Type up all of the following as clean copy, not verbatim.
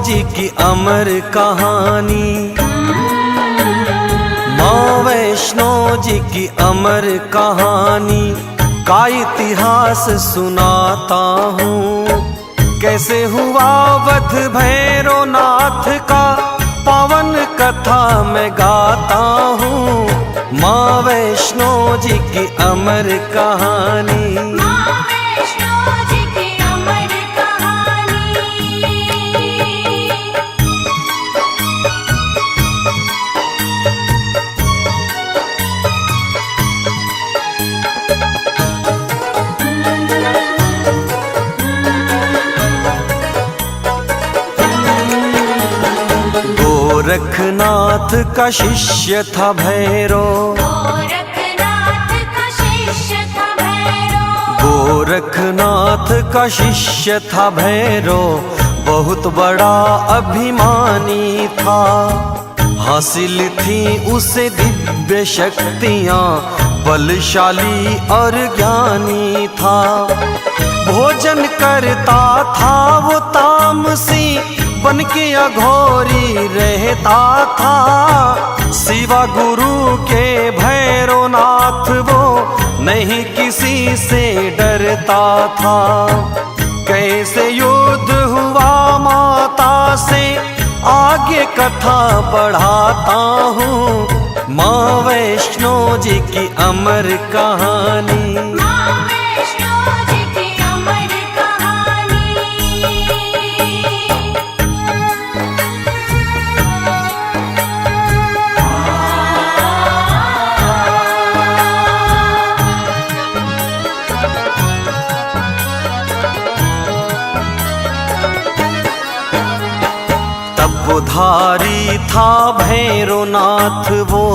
जी की अमर कहानी, माँ वैष्णो जी की अमर कहानी का इतिहास सुनाता हूँ। कैसे हुआ वध भैरवनाथ का पावन कथा मैं गाता हूँ। माँ वैष्णो जी की अमर कहानी, गोरखनाथ का शिष्य था भैरव, गोरखनाथ का शिष्य था भैरव, बहुत बड़ा अभिमानी था। हासिल थी उसे दिव्य शक्तियाँ, बलशाली और ज्ञानी था। भोजन करता था वो तामसी, बन के अघोरी रहता था। शिवा गुरु के भैरवनाथ वो नहीं किसी से डरता था। कैसे युद्ध हुआ माता से आगे कथा बढ़ाता हूँ। माँ वैष्णो जी की अमर कहानी, तपधारी था भैरवनाथ वो,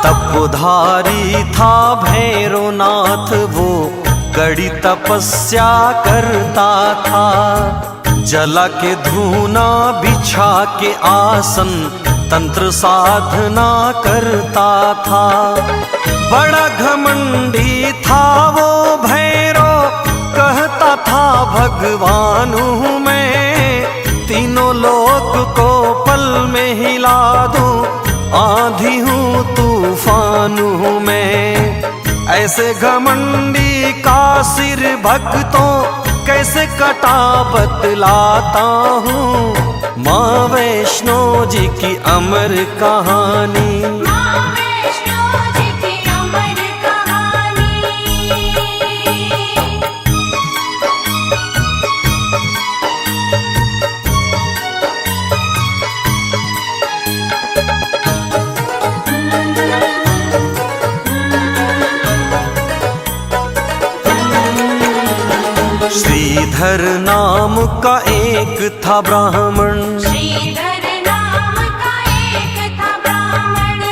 तपधारी था भैरवनाथ वो, कड़ी तपस्या करता था। जला के धूना बिछा के आसन तंत्र साधना करता था। बड़ा घमंडी था वो भैरव, कहता था भगवान हूँ मैं, तीनों लोक को पल में हिला दूं, आंधी हूँ तूफान हूँ मैं। ऐसे घमंडी का सिर भक्तों कैसे कटा बतलाता हूँ। माँ वैष्णो जी की अमर कहानी, श्रीधर नाम का एक था ब्राह्मण,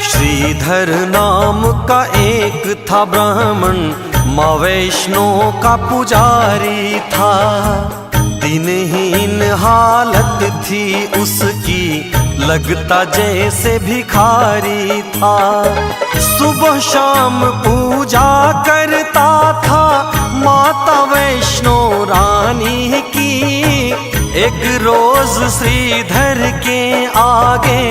श्रीधर नाम का एक था ब्राह्मण, माँ वैष्णो का पुजारी था। दिनहीन हालत थी उसकी, लगता जैसे भिखारी था। सुबह शाम पूजा करता था माता वैष्णो रानी की। एक रोज श्रीधर के आगे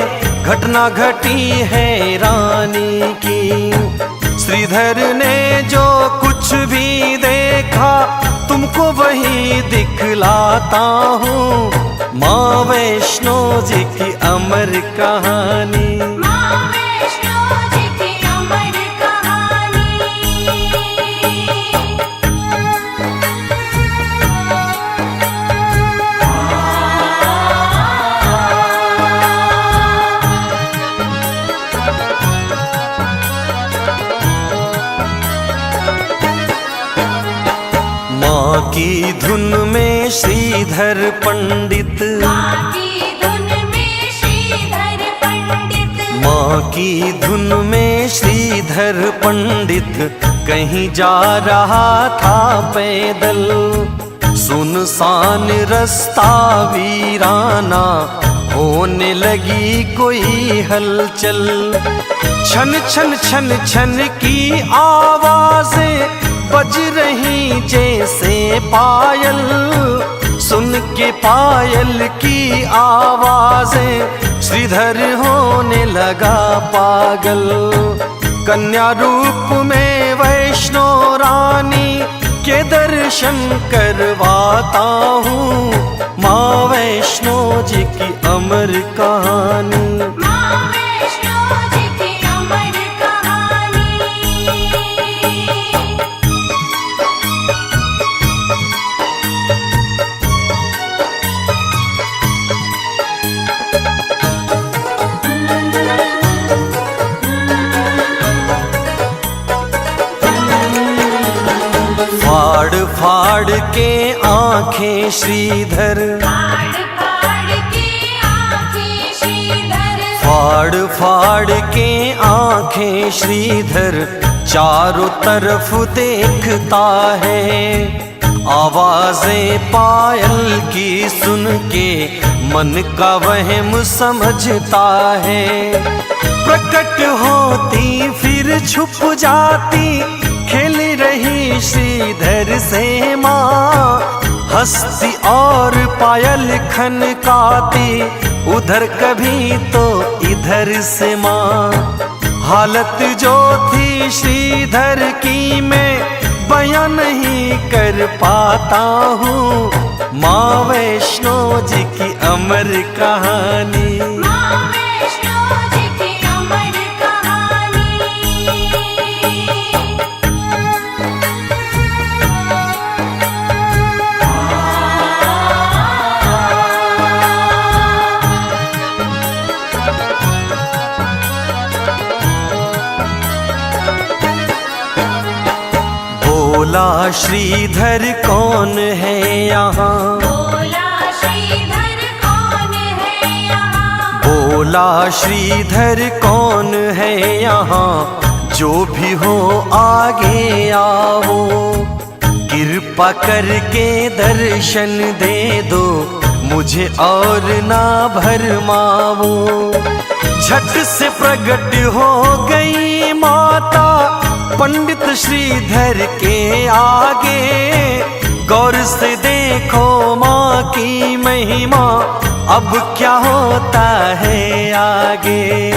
घटना घटी है रानी की। श्रीधर ने जो कुछ भी देखा तुमको वही दिखलाता हूँ। माँ वैष्णो जी की अमर कहानी, माँ की धुन में श्रीधर पंडित, माँ की धुन में श्रीधर पंडित कहीं जा रहा था पैदल। सुनसान रास्ता वीराना, होने लगी कोई हलचल। छन छन छन छन की आवाजें बज रही जैसे पायल, सुन के पायल की आवाजें श्रीधर होने लगा पागल। कन्या रूप में वैष्णो रानी के दर्शन करवाता हूँ, माँ वैष्णो जी की अमर कहानी। फाड़ फाड़ के आंखें श्रीधर, फाड़ फाड़ के आंखें श्रीधर चारों तरफ देखता है। आवाजें पायल की सुन के मन का वहम समझता है। प्रकट होती फिर छुप जाती, खेल रही श्रीधर से माँ, हंसती और पायल खनकाती, उधर कभी तो इधर से माँ। हालत जो थी श्रीधर की मैं बयां नहीं कर पाता हूँ, माँ वैष्णो जी की अमर कहानी। बोला श्रीधर कौन है यहाँ, बोला श्रीधर कौन है यहाँ, बोला श्रीधर कौन है यहाँ, जो भी हो आगे आओ, कृपा करके दर्शन दे दो, मुझे और ना भरमाओ। झट से प्रकट हो गई माता पंडित श्रीधर के आगे, गौर से देखो माँ की महिमा, अब क्या होता है आगे।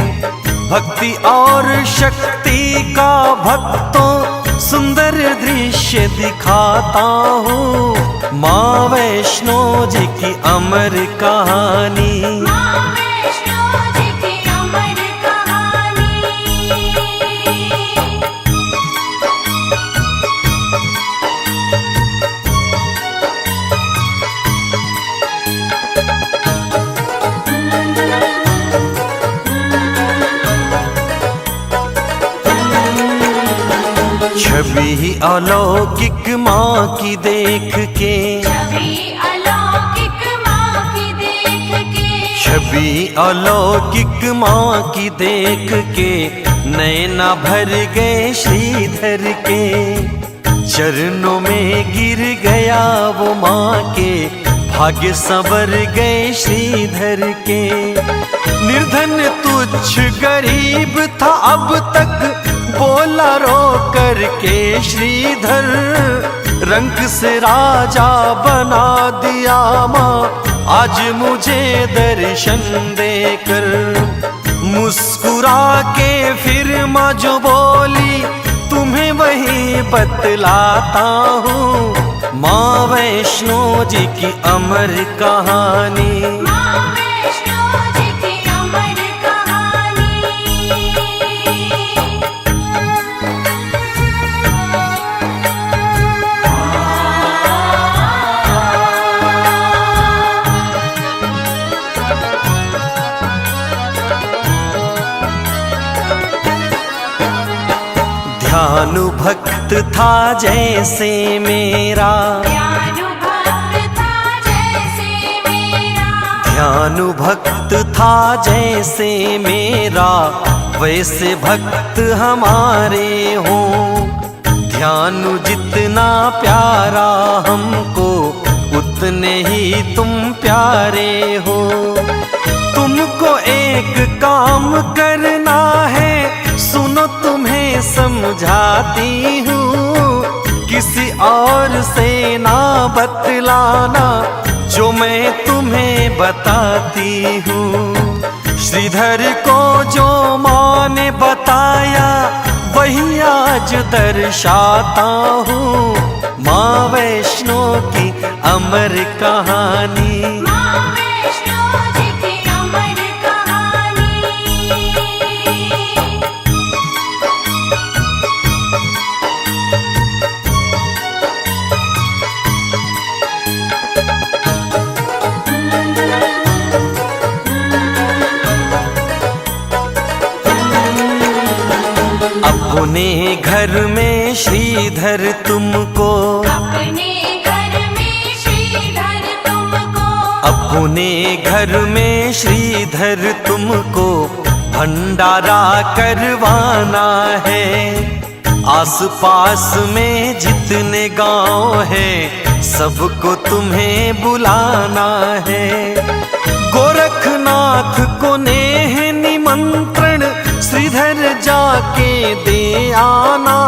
भक्ति और शक्ति का भक्तों सुंदर दृश्य दिखाता हूँ, माँ वैष्णो जी की अमर कहानी। छवि अलौकिक माँ की देख के, छवि अलौकिक माँ की देख के, छवि अलौकिक माँ की देख के, नैना भर गए श्रीधर के। चरणों में गिर गया वो माँ के, भाग्य संवर गए श्रीधर के। निर्धन तुच्छ गरीब था अब तक, बोला रो करके श्रीधर, रंग से राजा बना दिया माँ, आज मुझे दर्शन देकर। मुस्कुरा के फिर माँ जो बोली, तुम्हें वही बतलाता हूँ, माँ वैष्णो जी की अमर कहानी। ध्यानु भक्त था जैसे मेरा, ध्यानु भक्त था जैसे मेरा, ध्यानु भक्त था जैसे मेरा, वैसे भक्त हमारे हो। ध्यानु जितना प्यारा हमको, उतने ही तुम प्यारे हो। तुमको एक काम करना है, सुनो तुम्हें समझाती हूँ, किसी और से ना बतलाना जो मैं तुम्हें बताती हूँ। श्रीधर को जो माँ ने बताया वही आज दर्शाता हूँ। माँ वैष्णो की अमर कहानी, माँ वैष्णो जी की अमर कहानी। अपने घर में श्रीधर तुमको, अपने घर में श्रीधर तुमको, अपने घर में श्रीधर तुमको भंडारा करवाना है। आस पास में जितने गांव हैं सबको तुम्हें बुलाना है। गोरखनाथ को नेह निमंत्रण श्रीधर जाके दे आना।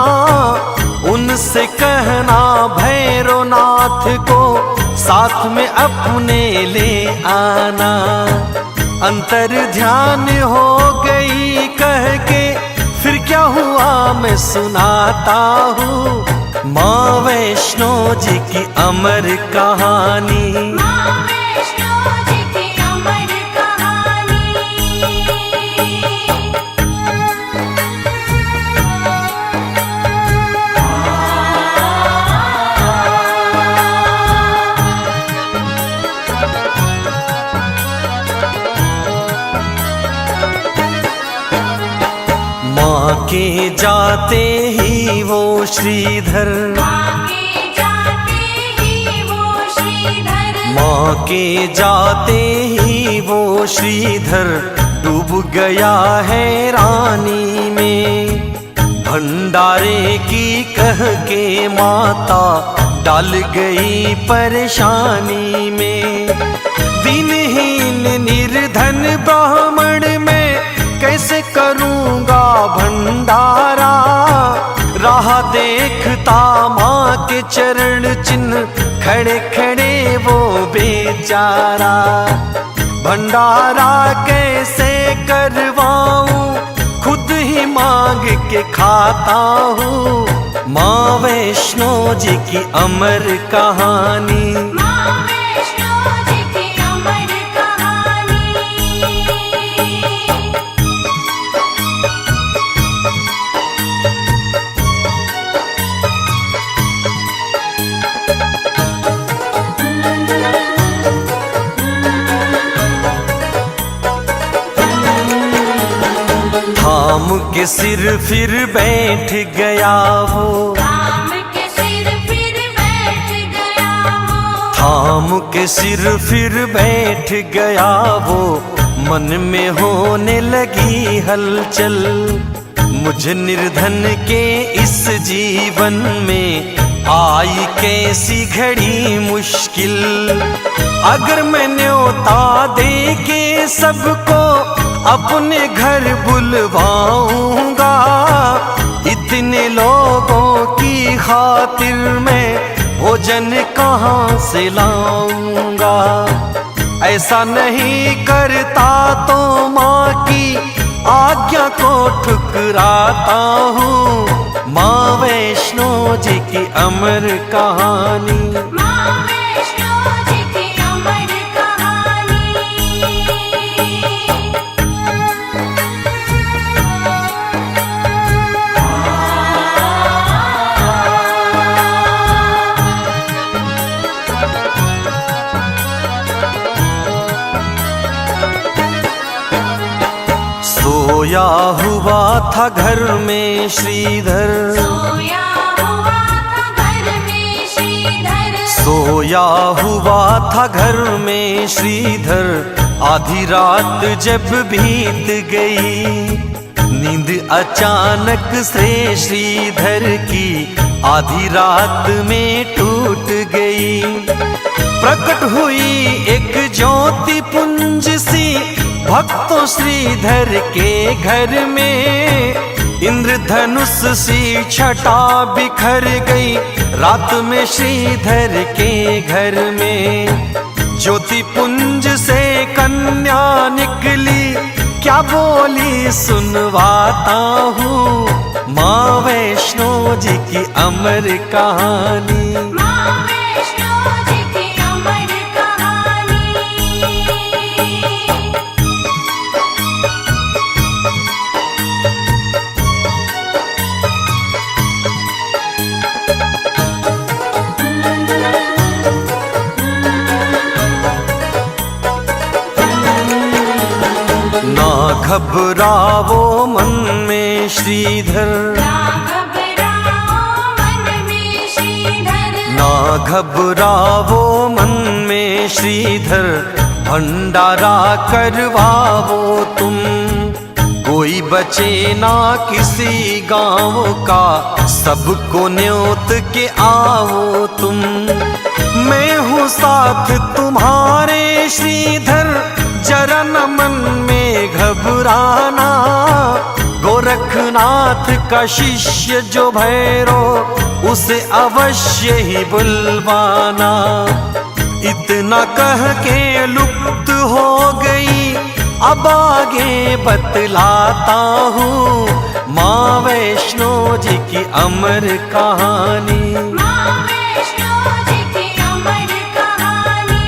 उनसे कहना भैरवनाथ को साथ में अपने ले आना। अंतर ध्यान हो गई कह के फिर क्या हुआ मैं सुनाता हूँ। माँ वैष्णो जी की अमर कहानी, माँ वैष्णो जी की अमर कहानी। माँ के जाते ही वो श्रीधर, माँ के जाते ही वो श्रीधर, माँ के जाते ही वो श्रीधर डूब गया है रानी में। भंडारे की कह के माता डाल गई परेशानी में। दिनहीन निर्धन ब्राह्मण में कैसे करूँगा भंडारा। राह देखता माँ के चरण चिन्ह खड़े खड़े वो बेचारा। भंडारा कैसे करवाऊं खुद ही मांग के खाता हूँ। माँ वैष्णो जी की अमर कहानी, माँ वैष्णो जी की अमर कहानी। थाम के सिर फिर बैठ गया वो, थाम के सिर फिर बैठ गया वो, थाम के सिर फिर बैठ गया वो। मन में होने लगी हलचल, मुझ निर्धन के इस जीवन में आई कैसी घड़ी मुश्किल। अगर मैं न्योता दे के सबको अपने घर बुलवाऊंगा, इतने लोगों की खातिर मैं भोजन कहाँ से लाऊंगा। ऐसा नहीं करता तो माँ की आज्ञा को ठुकराता हूँ। माँ वैष्णो जी की अमर कहानी, माँ वैष्णो जी की अमर कहानी। सोया हुआ था घर में श्रीधर, सोया हुआ था घर में श्रीधर, सोया हुआ था घर में श्रीधर। आधी रात जब बीत गई, नींद अचानक से श्रीधर की आधी रात में टूट गई। प्रकट हुई एक ज्योति पुंज सी भक्तों श्रीधर के घर में। इंद्रधनुष सी छटा बिखर गई रात में श्रीधर के घर में। ज्योति पुंज से कन्या निकली क्या बोली सुनवाता हूँ, माँ वैष्णो जी की अमर कहानी। माँ वैष्णो जी की अमर कहानी। ना घबरावो मन में श्रीधर, ना घबराओ मन में श्रीधर। ना घबरावो मन में श्रीधर, भंडारा करवाओ तुम। कोई बचे ना किसी गांव का, सबको न्योत के आओ तुम। मैं हूँ साथ तुम्हारे श्रीधर, जरा न मन में घबराना। गोरखनाथ का शिष्य जो भैरो, उसे अवश्य ही बुलवाना। इतना कह के लुप्त हो गई, अब आगे बतलाता हूँ, माँ वैष्णो जी की अमर कहानी। माँ वैष्णो जी की अमर कहानी।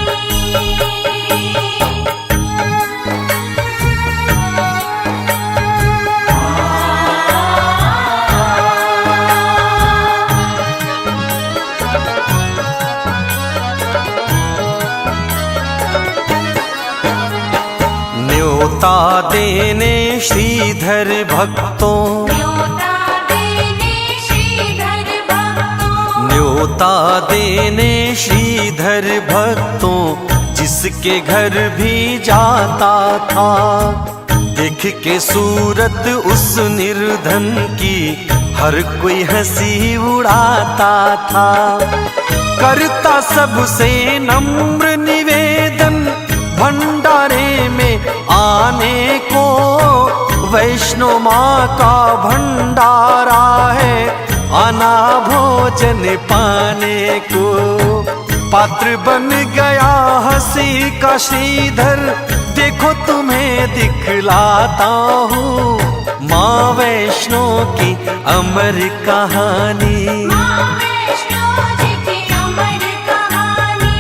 न्योता देने श्रीधर भक्तों, न्योता देने श्रीधर भक्तों। न्योता देने श्रीधर भक्तों, जिसके घर भी जाता था। देख के सूरत उस निर्धन की, हर कोई हंसी उड़ाता था। करता सबसे नम्र निवेदन, भंडारे में आने को। वैष्णो माँ का भंडारा है, आना भोजन पाने को। पात्र बन गया हंसी का श्रीधर, देखो तुम्हें दिखलाता हूँ, माँ वैष्णो की अमर कहानी। माँ वैष्णो जी की अमर कहानी।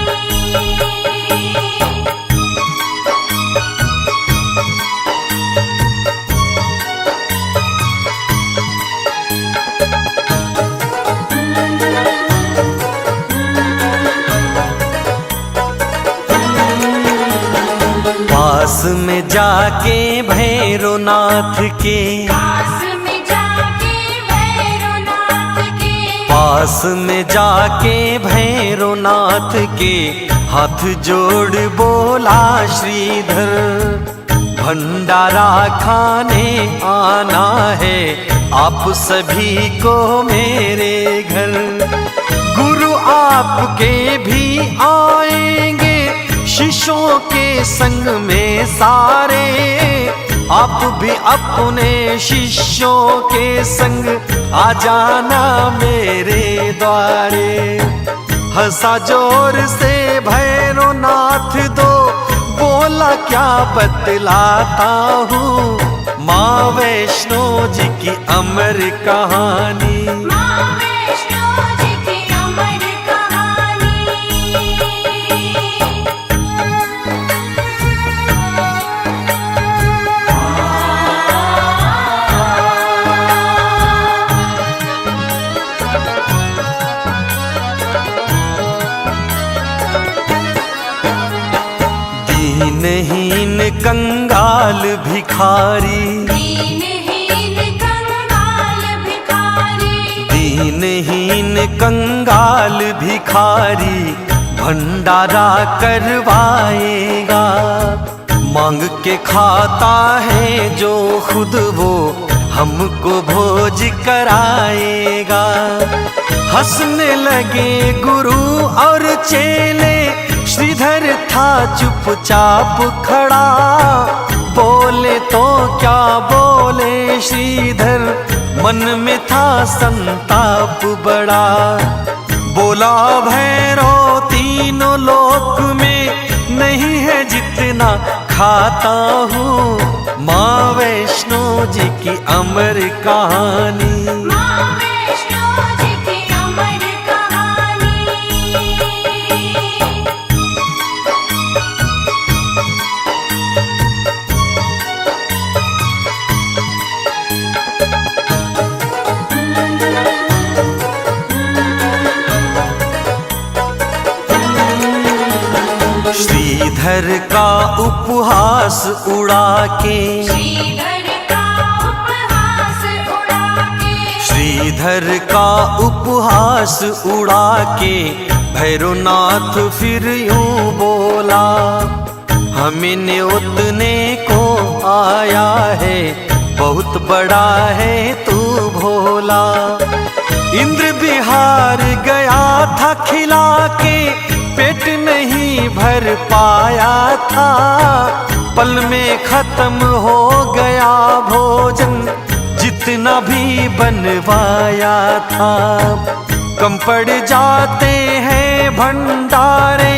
पास में जाके भैरवनाथ के, पास में जाके भैरवनाथ के। पास में जाके भैरवनाथ के, हाथ जोड़ बोला श्रीधर, भंडारा खाने आना है आप सभी को मेरे घर। गुरु आपके भी आएंगे शिष्यों के संग में सारे, आप भी अपने शिष्यों के संग आ जाना मेरे द्वारे। हंसा जोर से भैरवनाथ दो, बोला क्या बतलाता हूँ, माँ वैष्णो जी की अमर कहानी। माँ वैष्णो जी की अमर कहानी। दीनहीन कंगाल भिखारी, दीनहीन कंगाल भिखारी। दीनहीन कंगाल भिखारी, भंडारा करवाएगा। मांग के खाता है जो खुद वो, हमको भोज कराएगा। हंसने लगे गुरु और चेले, श्रीधर था चुपचाप खड़ा। बोले तो क्या बोले श्रीधर, मन में था संताप बड़ा, बोला भैरव तीनों लोक में नहीं है जितना खाता हूँ। माँ वैष्णो जी की अमर कहानी, माँ वैष्णो जी की अमर कहानी। श्रीधर का उपहास उड़ा के, श्रीधर का उपहास उड़ा के, श्रीधर का उपहास उड़ा के भैरवनाथ फिर यूं बोला, हमें न्योतने को आया है, बहुत बड़ा है तू भोला। इंद्र बिहार गया था खिला के, पेट नहीं भर पाया था, पल में खत्म हो गया भोजन जितना भी बनवाया था। कम पड़ जाते हैं भंडारे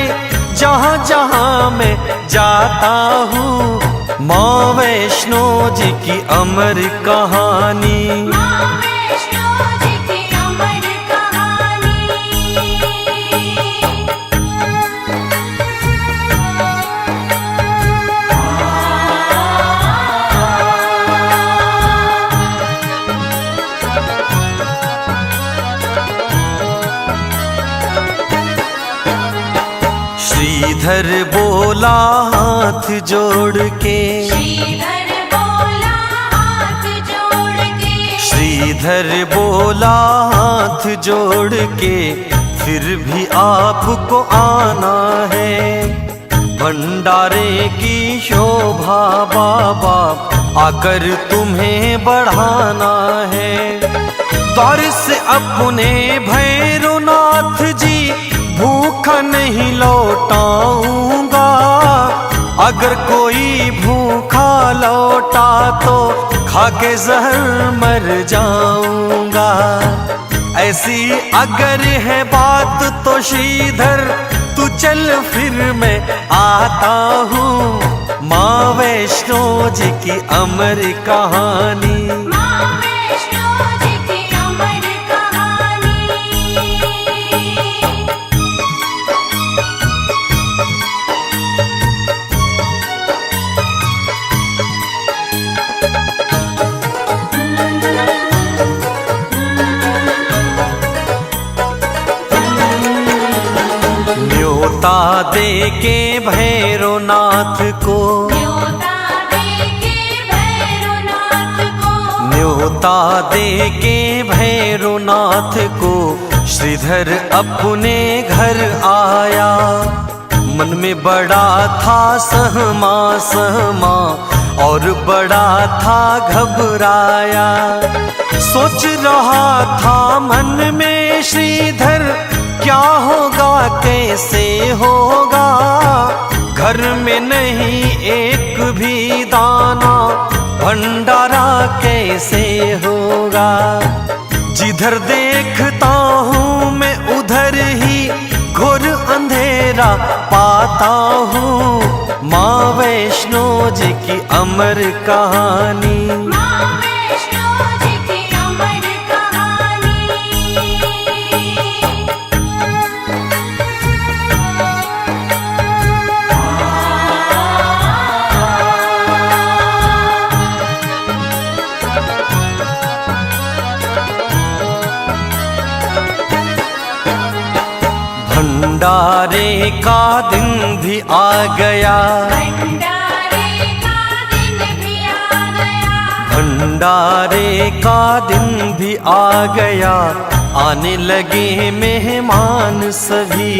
जहाँ जहाँ मैं जाता हूँ। माँ वैष्णो जी की अमर कहानी, माँ वैष्णो जी की अमर कहानी। श्रीधर बोला हाथ जोड़ के, श्रीधर बोला हाथ जोड़ के, श्रीधर बोला हाथ जोड़ के, फिर भी आपको आना है। भंडारे की शोभा बाबा आकर तुम्हें बढ़ाना है। द्वार से अपने भैरवनाथ जी भूखा नहीं लौटाऊंगा, अगर कोई भूखा लौटा तो खाके जहर मर जाऊंगा। ऐसी अगर है बात तो श्रीधर तू चल फिर मैं आता हूँ। माँ वैष्णो जी की अमर कहानी, माँ वैष्णो जी की अमर कहानी। न्योता दे के भैरवनाथ को, न्योता दे के भैरवनाथ को, न्योता दे के भैरवनाथ को श्रीधर अपने घर आया। मन में बड़ा था सहमा सहमा और बड़ा था घबराया। सोच रहा था मन में श्रीधर क्या होगा कैसे होगा, घर में नहीं एक भी दाना, भंडारा कैसे होगा। जिधर देखता हूँ मैं उधर ही घोर अंधेरा पाता हूँ। माँ वैष्णो जी की अमर कहानी, माँ वैष्णो जी की अमर कहानी। भंडारे का दिन भी आ गया, भंडारे का दिन भी आ गया, भंडारे का दिन भी आ गया। आने लगे मेहमान सभी,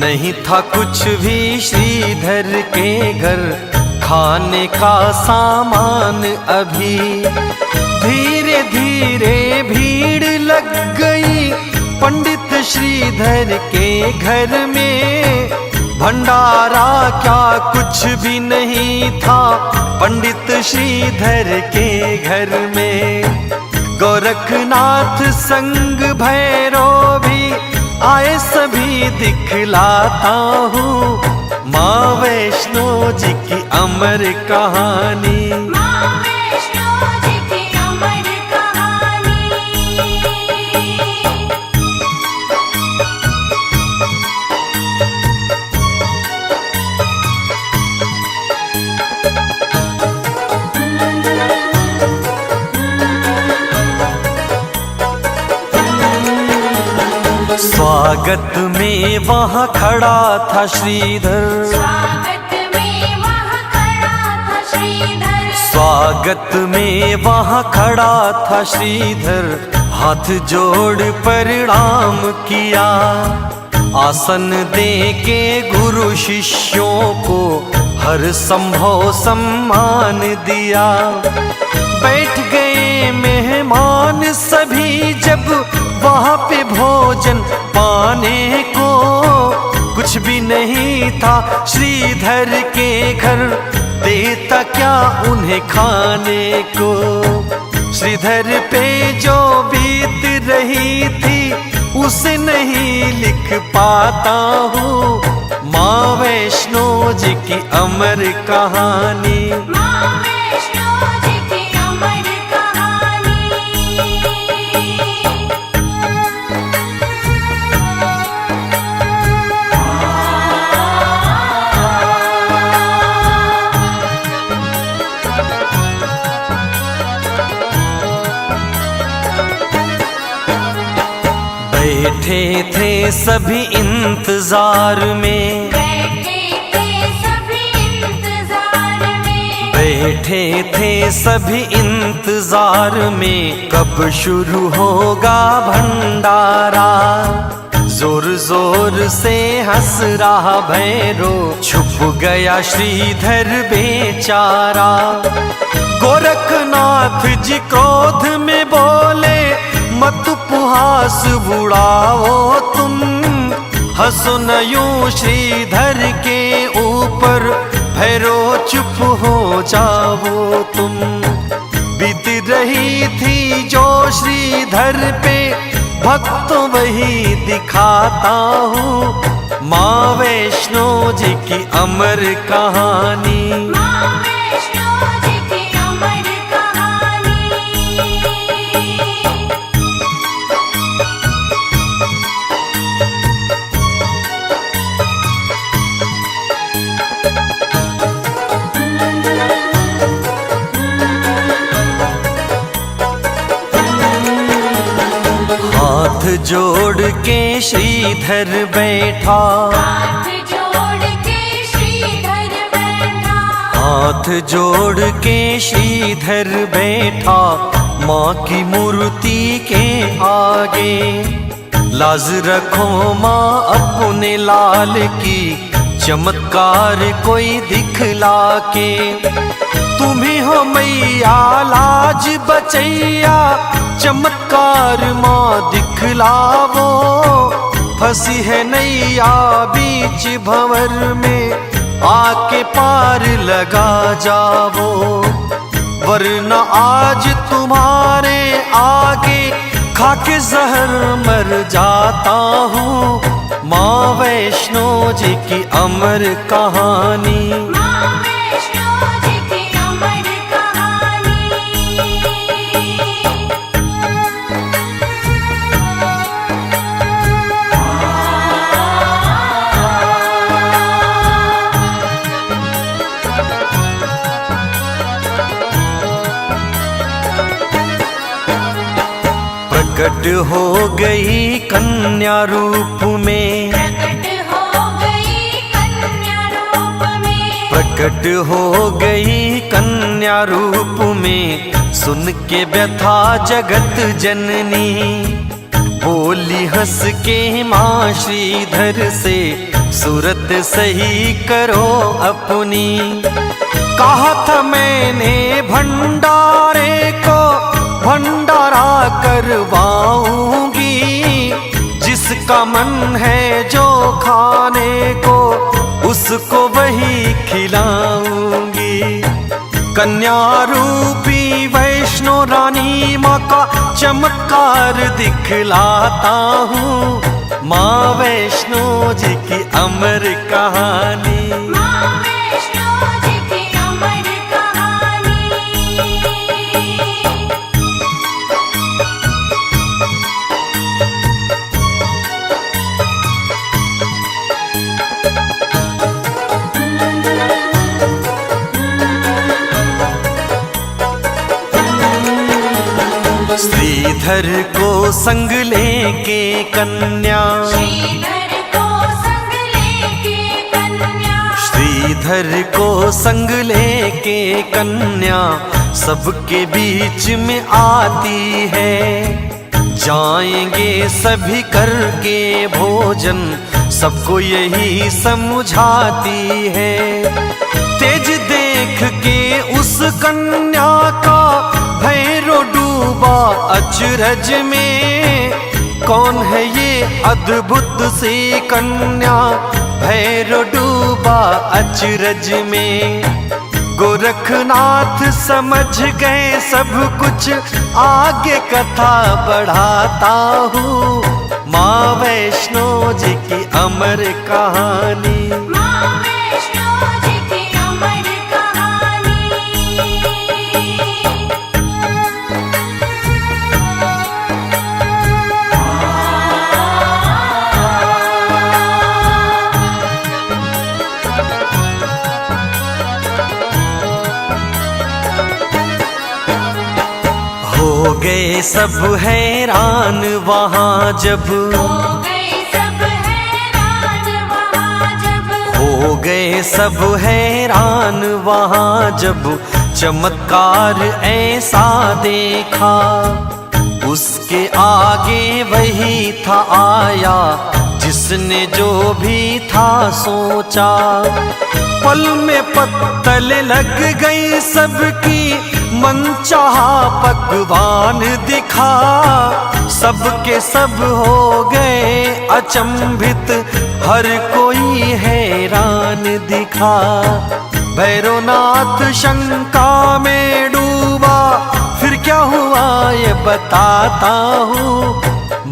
नहीं था कुछ भी श्रीधर के घर खाने का सामान अभी। धीरे धीरे भीड़ लग गई पंडित श्रीधर के घर में। भंडारा क्या कुछ भी नहीं था पंडित श्रीधर के घर में। गोरखनाथ संग भैरो भी आए सभी दिखलाता हूँ माँ वैष्णो जी की अमर कहानी। माँ वैष्णो जी की अमर कहानी। स्वागत में वहाँ खड़ा था श्रीधर, स्वागत में वहाँ खड़ा था श्रीधर। स्वागत में वहाँ खड़ा था श्रीधर, हाथ जोड़ प्रणाम किया, आसन दे के गुरु शिष्यों को हर संभव सम्मान दिया। बैठ गए मेहमान सभी जब वहाँ पे भोजन पाने को, कुछ भी नहीं था श्रीधर के घर, देता क्या उन्हें खाने को। श्रीधर पे जो बीत रही थी उसे नहीं लिख पाता हूँ, माँ वैष्णो जी की अमर कहानी। माँ वैष्णो जी की अमर कहानी। बैठे थे सभी इंतजार में, बैठे थे सभी इंतजार में, बैठे थे सभी इंतजार में, कब शुरू होगा भंडारा। जोर जोर से हंस रहा भैरो, छुप गया श्रीधर बेचारा। गोरखनाथ जी क्रोध में बोले, मत उपहास बुढ़ाओ तुम, हंसो न यूं श्रीधर के ऊपर, भैरो चुप हो जाओ तुम। बीत रही थी जो श्रीधर पे, भक्तों वही दिखाता हूँ, माँ वैष्णो जी की अमर कहानी। माँ वैष्णो जी की अमर कहानी। हाथ जोड़ के श्रीधर बैठा, हाथ जोड़ के श्रीधर बैठा, हाथ जोड़ के श्रीधर बैठा, माँ की मूर्ति के आगे। लाज रखो माँ अपने लाल की, चमत्कार कोई दिखला के। तुम्ही हो मैया लाज बचैया, चमत्कार माँ दिखलावो। फंसी है नैया बीच भंवर में, आके पार लगा जावो। वरना आज तुम्हारे आगे खाके जहर मर जाता हूँ, माँ वैष्णो जी की अमर कहानी। माँ वैष्णो जी की अमर कहानी। प्रकट हो गई कन्या रूप में, प्रकट हो गई कन्या रूप में, प्रकट हो गई कन्या रूप में। सुन के व्यथा जगत जननी, बोली हंस के माँ श्रीधर से, सूरत सही करो अपनी। कहा था मैंने भंडारे को, भंडारा करवाऊंगी। जिसका मन है जो खाने को, उसको वही खिलाऊंगी। कन्या रूपी वैष्णो वैष्णो रानी माँ का चमत्कार दिखलाता हूँ। माँ वैष्णो जी की अमर कहानी। माँ वैष्णो जी की अमर कहानी। श्रीधर को संग लेके कन्या, श्रीधर को संग लेके कन्या, श्रीधर को संग लेके कन्या सबके बीच में आती है। जाएंगे सभी करके भोजन, सबको यही समझाती है। तेज देख के उस कन्या का भैरो डूबा अचरज में। कौन है ये अद्भुत सी कन्या, भैरो डूबा अचरज में। गोरखनाथ समझ गए सब कुछ, आगे कथा बढ़ाता हूँ। माँ वैष्णो जी की अमर कहानी। माँ वैष्णो जी की अमर कहानी। हो गए सब हैरान वहाँ जब, हो गए सब हैरान वहाँ जब, हो गए सब हैरान वहाँ जब चमत्कार ऐसा देखा। उसके आगे वही था आया जिसने जो भी था सोचा। पल में पत्तल लग गई सबकी, मनचाहा पकवान दिखा। सबके सब हो गए अचंभित, हर कोई हैरान दिखा। भैरवनाथ शंका में डूबा, फिर क्या हुआ ये बताता हूँ।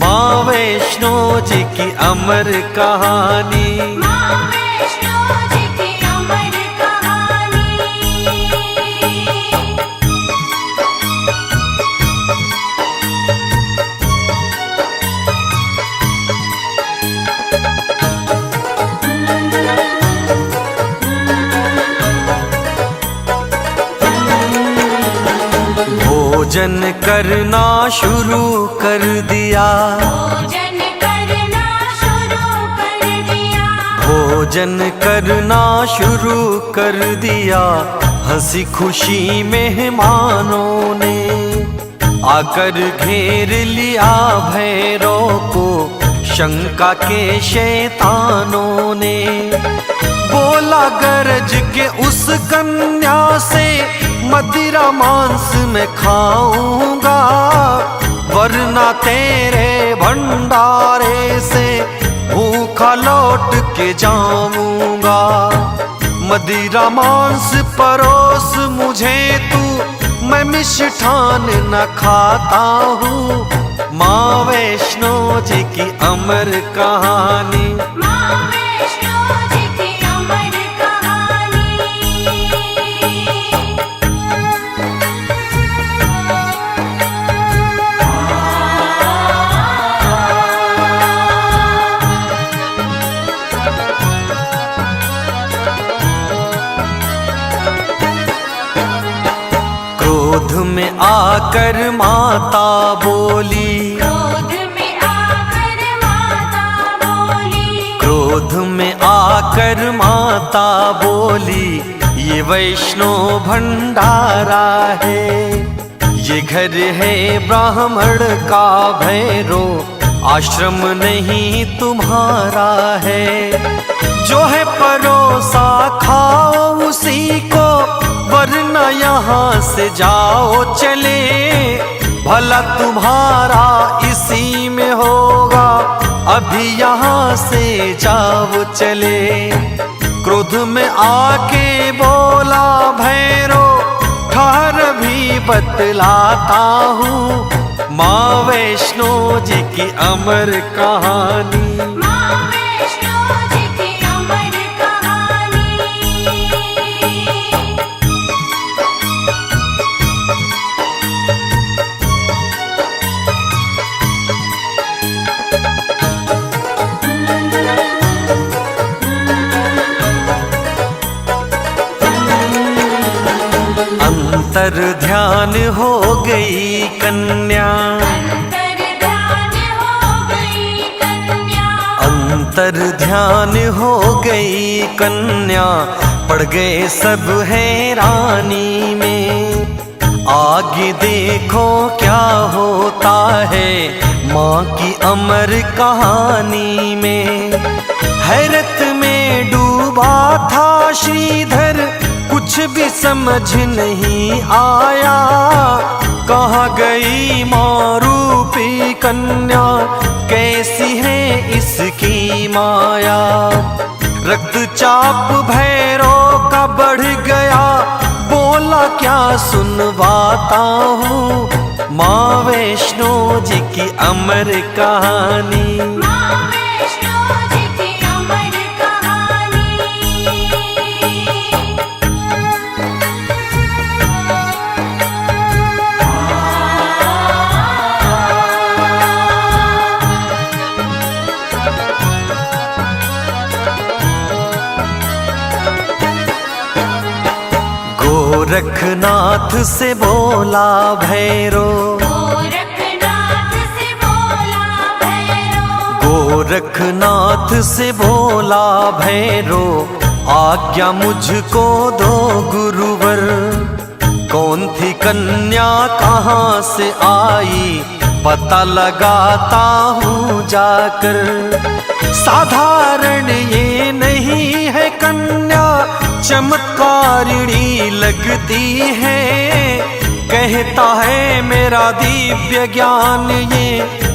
माँ वैष्णो जी की अमर कहानी। माँ वैष्णो जी की अमर कहानी। भोजन करना शुरू कर दिया, भोजन करना शुरू कर दिया, भोजन करना शुरू कर दिया। हंसी खुशी मेहमानों ने आकर घेर लिया भैरव को, शंका के शैतानों ने। बोला गरज के उस कन्या से, मदिरा मांस में खाऊंगा, वरना तेरे भंडारे से भूखा लौट के जाऊंगा। मदिरा मांस परोस मुझे तू, मैं मिष्ठान न खाता हूँ। माँ वैष्णो जी की अमर कहानी। माँ वैष्णो जी की अमर कहानी। क्रोध में आकर माता बोली, क्रोध में आकर माता बोली, क्रोध में आकर माता बोली। ये वैष्णो भंडारा है, ये घर है ब्राह्मण का भैरो, आश्रम नहीं तुम्हारा है। जो है परोसा खाओ उसी को, वरना यहाँ से जाओ चले। भला तुम्हारा इसी में होगा, अभी यहाँ से जाओ चले। क्रोध में आके बोला भैरो, ठहर भी बतलाता हूँ माँ वैष्णो जी की अमर कहानी। माँ वैष्णो जी की अमर कहानी। अंतर ध्यान हो गई कन्या, अंतर ध्यान हो गई कन्या, अंतर ध्यान हो गई कन्या, पड़ गए सब हैरानी में। आगे देखो क्या होता है माँ की अमर कहानी में। हैरत में डूबा था श्रीधर, कुछ भी समझ नहीं आया, कहाँ गई माँ रूपी कन्या, कैसी है इसकी माया। रक्तचाप भैरव का बढ़ गया, बोला क्या सुनवाता हूँ माँ वैष्णो जी की अमर कहानी। माँ वैष्णो जी की अमर कहानी। गोरखनाथ से बोला भैरो, गोरखनाथ से बोला भैरव, गोरखनाथ से बोला भैरो, आज्ञा मुझको दो गुरुवर। कौन थी कन्या कहाँ से आई, पता लगाता हूँ जाकर। साधारण ये नहीं है कन्या, चमत्कारिणी लगती है। कहता है मेरा दिव्य ज्ञान ये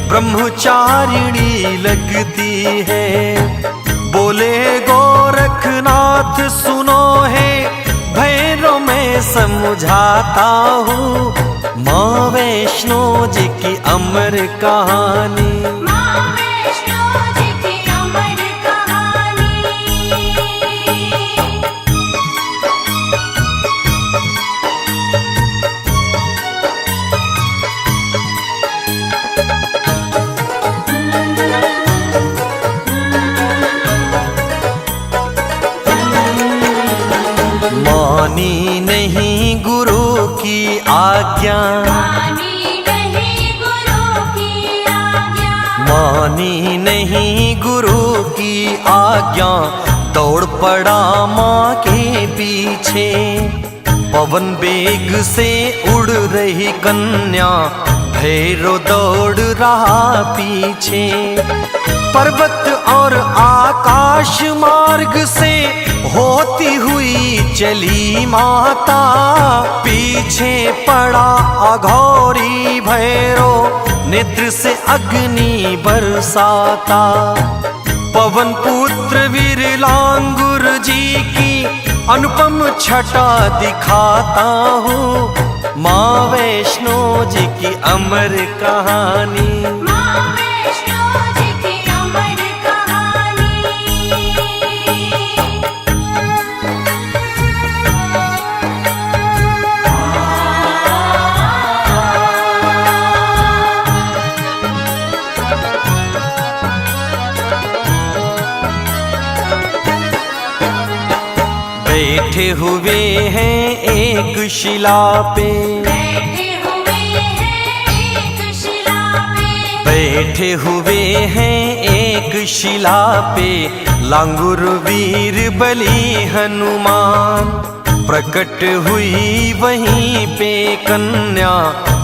ब्रह्मचारिणी लगती है। बोले गोरखनाथ सुनो है भैरव मैं समझाता हूँ माँ वैष्णो जी की अमर कहानी। माँ वैष्णो जी की अमर कहानी। मानी नहीं गुरु की आज्ञा, मानी नहीं गुरु की आज्ञा, मानी नहीं गुरु की आज्ञा, दौड़ पड़ा माँ के पीछे। पवन बेग से उड़ रही कन्या, भैरव दौड़ रहा पीछे। पर्वत और आकाश मार्ग से होती हुई चली माता, पीछे पड़ा अघोरी भैरव नेत्र से अग्नि बरसाता। पवन पुत्र वीर लांगुर जी की अनुपम छटा दिखाता हूँ माँ वैष्णो जी की अमर कहानी। माँ वैष्णो जी की अमर कहानी। बैठे हुए हैं एक शिला पे, बैठे हुए हैं एक शिला पे, बैठे हुए हैं एक शिला पे, लांगुर वीर बली हनुमान। प्रकट हुई वहीं पे कन्या,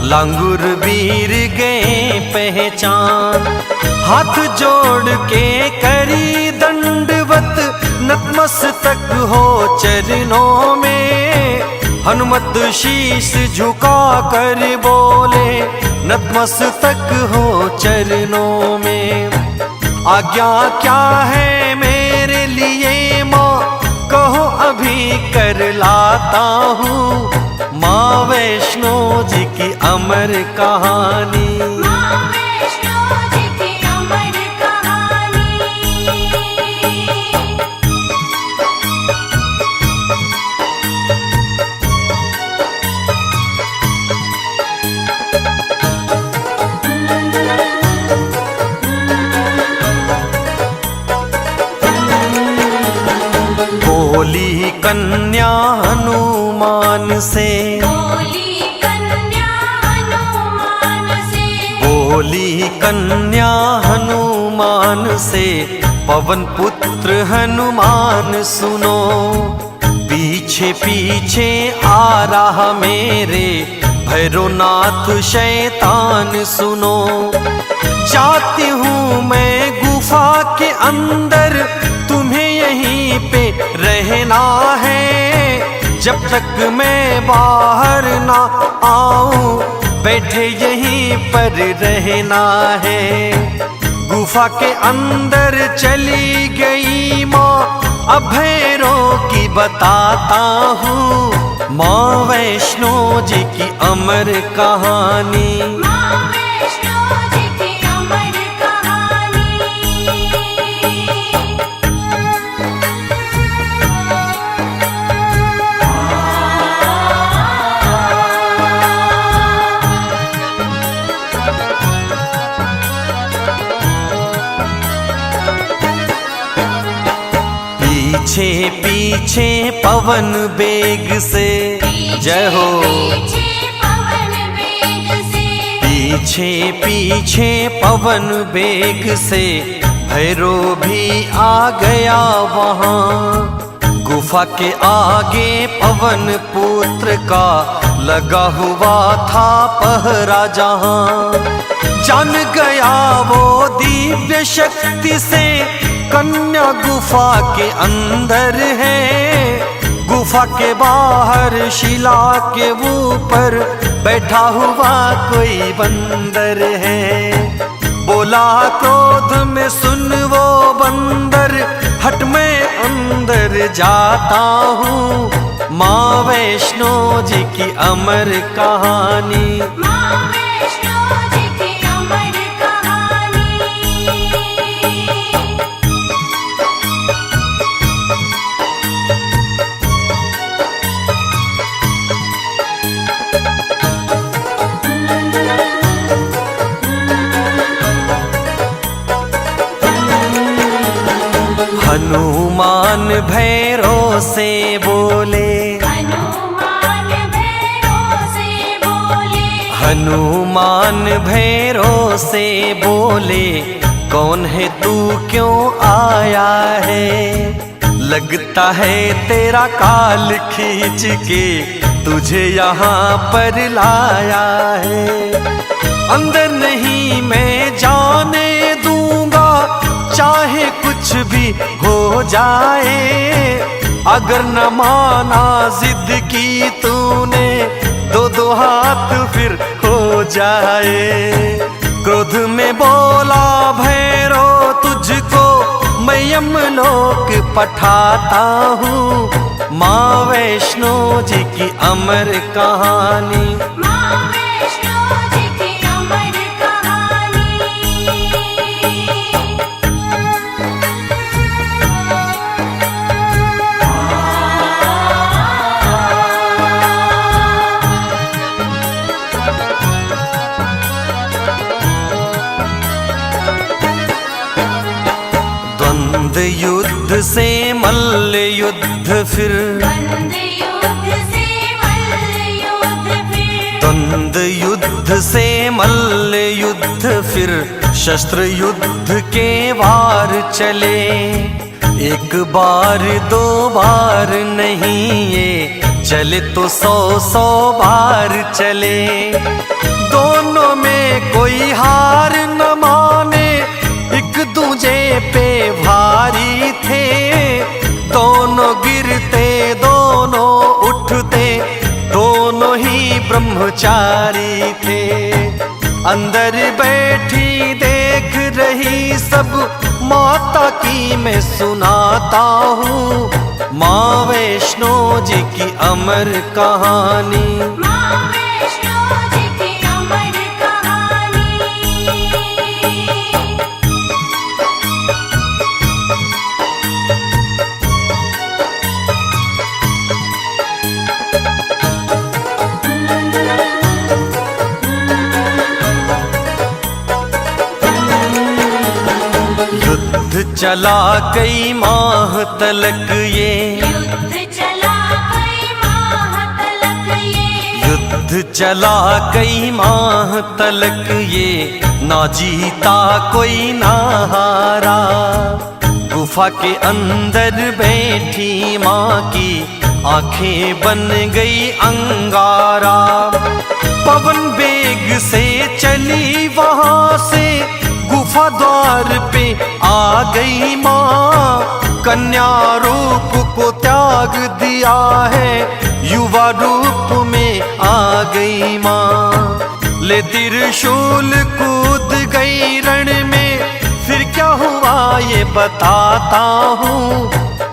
लांगुर वीर गए पहचान। हाथ जोड़ के करी दंडवत, नतमस्तक हो चरणों में। हनुमत शीश झुका कर बोले, नतमस्तक हो चरणों में। आज्ञा क्या है मेरे लिए माँ, कहो अभी कर लाता हूँ माँ वैष्णो की अमर कहानी। माँ वैष्णो जी की अमर कहानी। बोली कन्या हनुमान से, बोली कन्या हनुमान से, बोली कन्या हनुमान से, पवन पुत्र हनुमान सुनो। पीछे पीछे आ रहा मेरे भैरवनाथ शैतान सुनो। जाती हूँ मैं गुफा के अंदर, तुम्हें यहीं पे रहना है। जब तक मैं बाहर ना आऊं, बैठे यहीं पर रहना है। गुफा के अंदर चली गई माँ, अब भैरों की बताता हूँ। माँ वैष्णो जी की अमर कहानी। माँ वैष्णो जी की अमर कहानी। पीछे पीछे पवन बेग से, जय हो। पीछे पवन वेग से, पीछे पीछे पवन बेग से, भैरो भी आ गया वहाँ। गुफा के आगे पवन पुत्र का लगा हुआ था पहरा जहाँ। जान गया वो दिव्य शक्ति से, कन्या गुफा के अंदर है। गुफा के बाहर शिला के ऊपर बैठा हुआ कोई बंदर है। बोला क्रोध में सुन वो बंदर, हट मैं अंदर जाता हूँ। माँ वैष्णो जी की अमर कहानी। माँ वैष्णो जी की अमर कहानी। हनुमान भैरो से बोले, हनुमान भैरो से बोले, हनुमान भैरो से बोले, कौन है तू क्यों आया है? लगता है तेरा काल खींच के तुझे यहाँ पर लाया है। अंदर नहीं मैं जाने दूंगा, चाहे कुछ भी हो जाए। अगर न माना जिद की तूने, दो दो हाथ फिर हो जाए। क्रोध में बोला भैरो तुझको, मैं यमलोक पठाता हूँ। माँ वैष्णो जी की अमर कहानी। माँ वैष्णो जी की अमर कहानी। द्वंद्व युद्ध से मल्ल युद्ध फिर, द्वंद्व युद्ध से मल्ल युद्ध फिर, द्वंद्व युद्ध से मल्ल युद्ध फिर, शस्त्र युद्ध के वार चले। एक बार दो बार नहीं ये चले तो 100 बार चले। दोनों में कोई हार न माने, एक दूजे पे भारी थे। दोनों गिरते दोनों उठते, दोनों ही ब्रह्मचारी थे। अंदर बैठी देख रही सब माता की मैं सुनाता हूँ। माँ वैष्णो जी की अमर कहानी। माँ वैष्णो जी की चला कई माह तलक ये, युद्ध चला कई माह तलक ये, युद्ध चला कई माह तलक ये, ना जीता कोई ना हारा। गुफा के अंदर बैठी माँ की आंखें बन गई अंगारा। पवन बेग से चली वहां से गुफा द्वार पे आ गई माँ। कन्या रूप को त्याग दिया है, युवा रूप में आ गई माँ। ले त्रिशूल कूद गई रण में, फिर क्या हुआ ये बताता हूँ।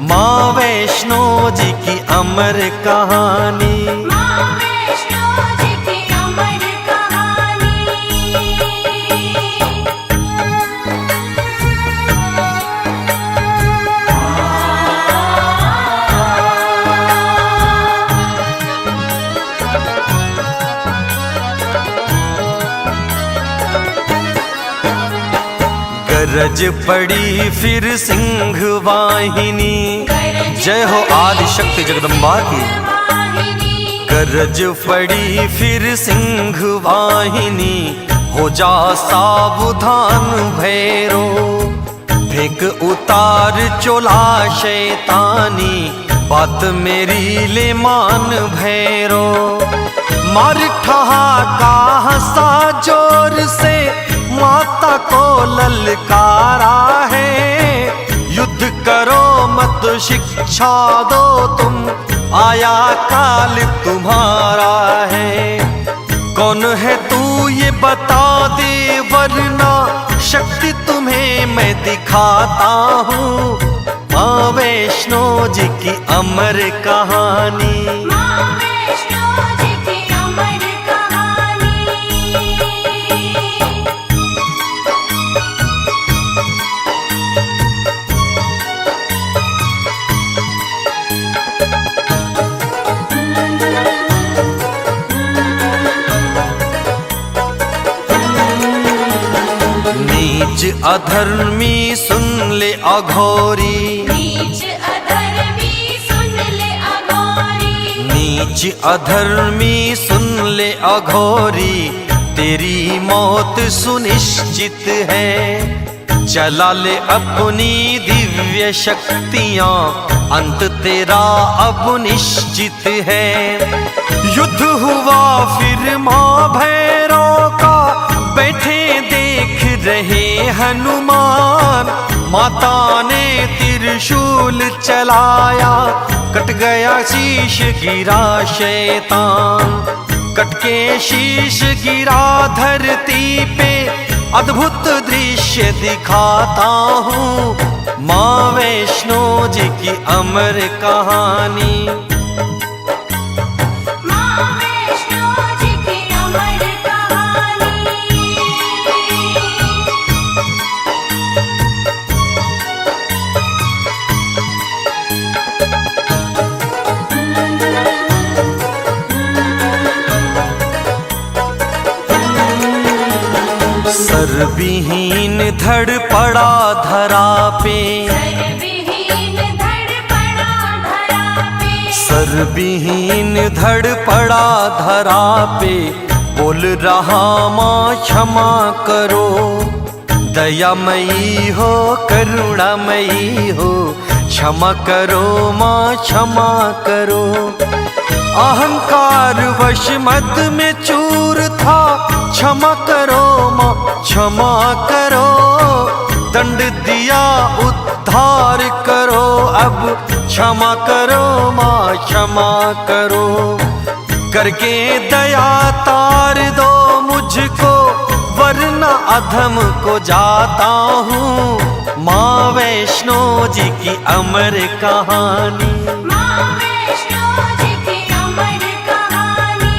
माँ वैष्णो जी की अमर कहानी, माँ वैष्णो जी की अमर कहानी। गरज पड़ी फिर सिंह वाहिनी, जय हो आदि शक्ति जगदम्बा की। वाहिनी, गरज पड़ी फिर सिंह वाहिनी, हो जा सावधान भैरो। फेंक उतार चोला शैतानी, बात मेरी ले मान भैरो। मार ठहाका हंसा जोर से, माता को ललकारा है। युद्ध करो मत शिक्षा दो तुम, आया काल तुम्हारा है। कौन है तू ये बता दे, वरना शक्ति तुम्हें मैं दिखाता हूँ। माँ वैष्णो जी की अमर कहानी, माँ वैष्णो जी की अमर कहानी। नीच अधर्मी सुन ले अघोरी, नीच अधर्मी सुन ले अघोरी, नीच अधर्मी सुन ले अघोरी। तेरी मौत सुनिश्चित है, चला ले अपनी दिव्य शक्तियां, अंत तेरा अब निश्चित है। युद्ध हुआ फिर माँ भैरव का, बैठे देख रहे हनुमान। माता ने त्रिशूल चलाया, कट गया शीश गिरा शैतान। कट के शीश गिरा धरती पे, अद्भुत दृश्य दिखाता हूँ। माँ वैष्णो जी की अमर कहानी, माँ वैष्णो जी की अमर कहानी। सरविहीन धड़ पड़ा धरा पे, सरविहीन धड़ पड़ा धरा पे, सरविहीन धड़ पड़ा धरा पे। बोल रहा माँ क्षमा करो, दयामयी हो करुणामयी हो। क्षमा करो माँ क्षमा करो। अहंकार वश मद में चूर था, क्षमा करो माँ क्षमा करो। दंड दिया उद्धार करो, अब क्षमा करो माँ क्षमा करो। करके दया तार दो मुझको, वरना अधम को जाता हूँ। माँ वैष्णो जी की अमर कहानी, माँ वैष्णो जी की अमर कहानी।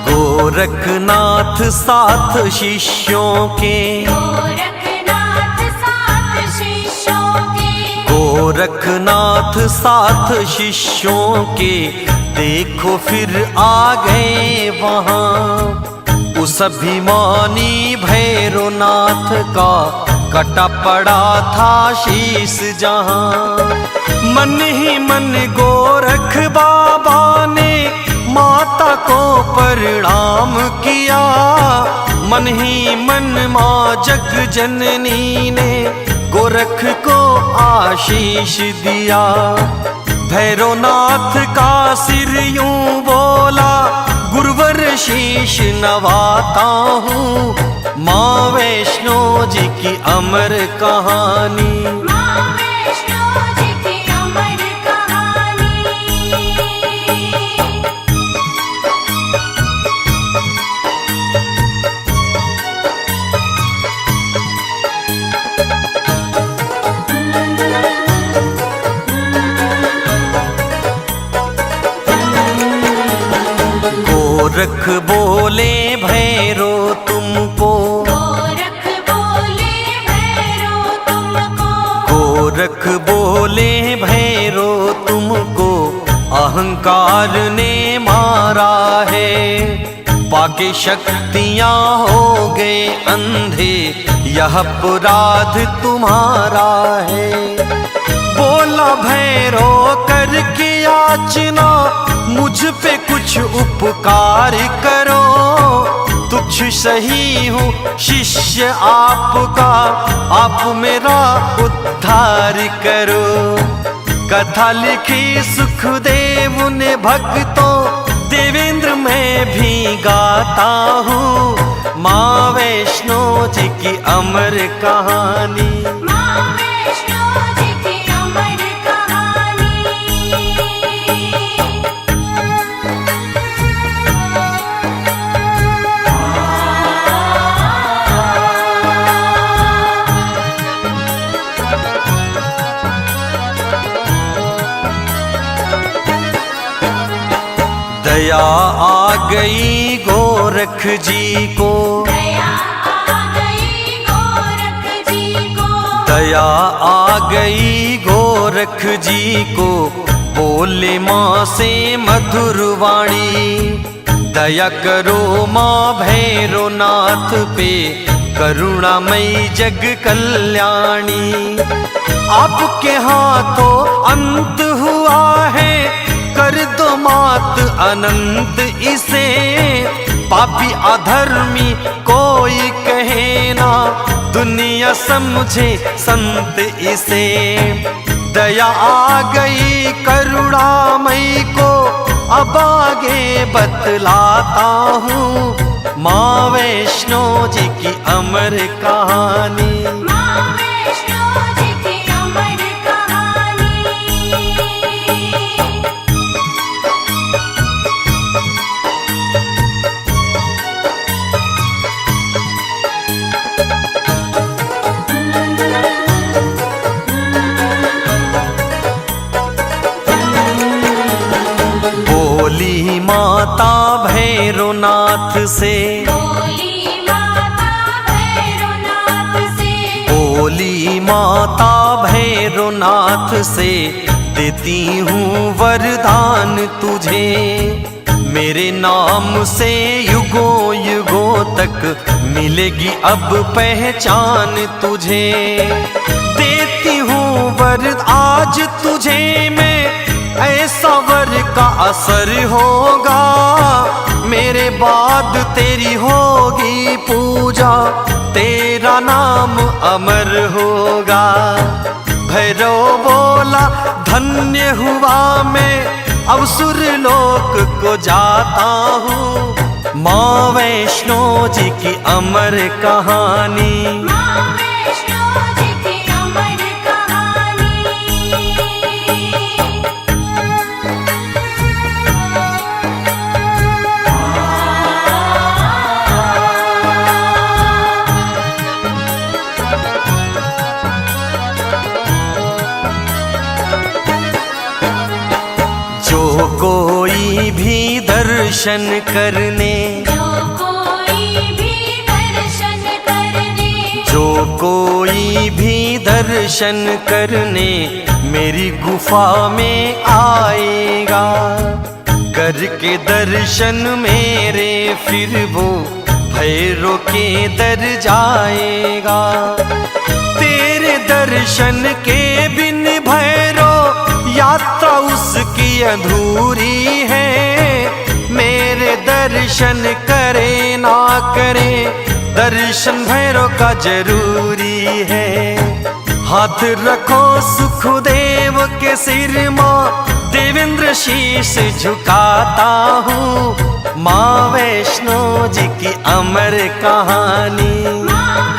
गोरखनाथ साथ शिष्यों के, गोरखनाथ गोरखनाथ साथ शिष्यों के देखो फिर आ गए वहाँ। उस अभिमानी भैरवनाथ का कटा पड़ा था शीश जहाँ। मन ही मन गोरख बाबा ने माता को प्रणाम किया। मन ही मन माँ जग जननी ने गोरख को आशीष दिया। भैरवनाथ का सिर यूं बोला, गुरुवर शीश नवाता हूँ। माँ वैष्णो जी की अमर कहानी, माँ वैष्णो जी की अमर कहानी। गोरख बोले भैरो तुमको, गोरख बोले भैरो तुमको, गोरख बोले भैरो तुमको अहंकार ने मारा है। पाके शक्तियाँ हो गए अंधे, यह अपराध तुम्हारा है। बोला भैरो करके याचना, मुझ पे कुछ उपकार करो। तुच्छ सही हूँ शिष्य आपका, आप मेरा उद्धार करो। कथा लिखी सुखदेव ने भक्तों, देवेंद्र मैं भी गाता हूँ। माँ वैष्णो जी की अमर कहानी, माँ वैष्णो जी की अमर कहानी। दया आ गई गोरख जी को, दया आ गई गोरख जी को, दया आ गई गोरख जी को। बोले माँ से मधुर वाणी, दया करो माँ भैरवनाथ पे, करुणामयी जग कल्याणी। आपके हाथों अंत हुआ है, कर दो मात अनंत इसे। पापी अधर्मी कोई कहे ना, दुनिया समझे संत इसे। दया आ गई करुणामयी को, अब आगे बतलाता हूँ। माँ वैष्णो जी की अमर कहानी, माँ वैष्णो जी की अमर कहानी। बोली माता भैरवनाथ से, बोली माता भैरवनाथ से, बोली माता भैरवनाथ से, देती हूँ वरदान तुझे। मेरे नाम से युगों युगों तक मिलेगी अब पहचान तुझे। देती हूँ वर आज तुझे मैं, ऐसा वर का असर होगा। मेरे बाद तेरी होगी पूजा, तेरा नाम अमर होगा। भैरव बोला धन्य हुआ मैं, अब सुरलोक को जाता हूँ। माँ वैष्णो जी की अमर कहानी, माँ वैष्णो जी की अमर कहानी। जो कोई भी दर्शन करने, जो कोई भी दर्शन करने, जो कोई भी दर्शन करने मेरी गुफा में आएगा। करके दर्शन मेरे फिर वो भैरो के दर जाएगा। तेरे दर्शन के बिन भैरो यात्रा उसकी अधूरी है। मेरे दर्शन करे ना करे दर्शन भैरो का जरूरी है। हाथ रखो सुखदेव के सिर माँ, देवेंद्र शीश झुकाता हूँ। माँ वैष्णो जी की अमर कहानी। माँ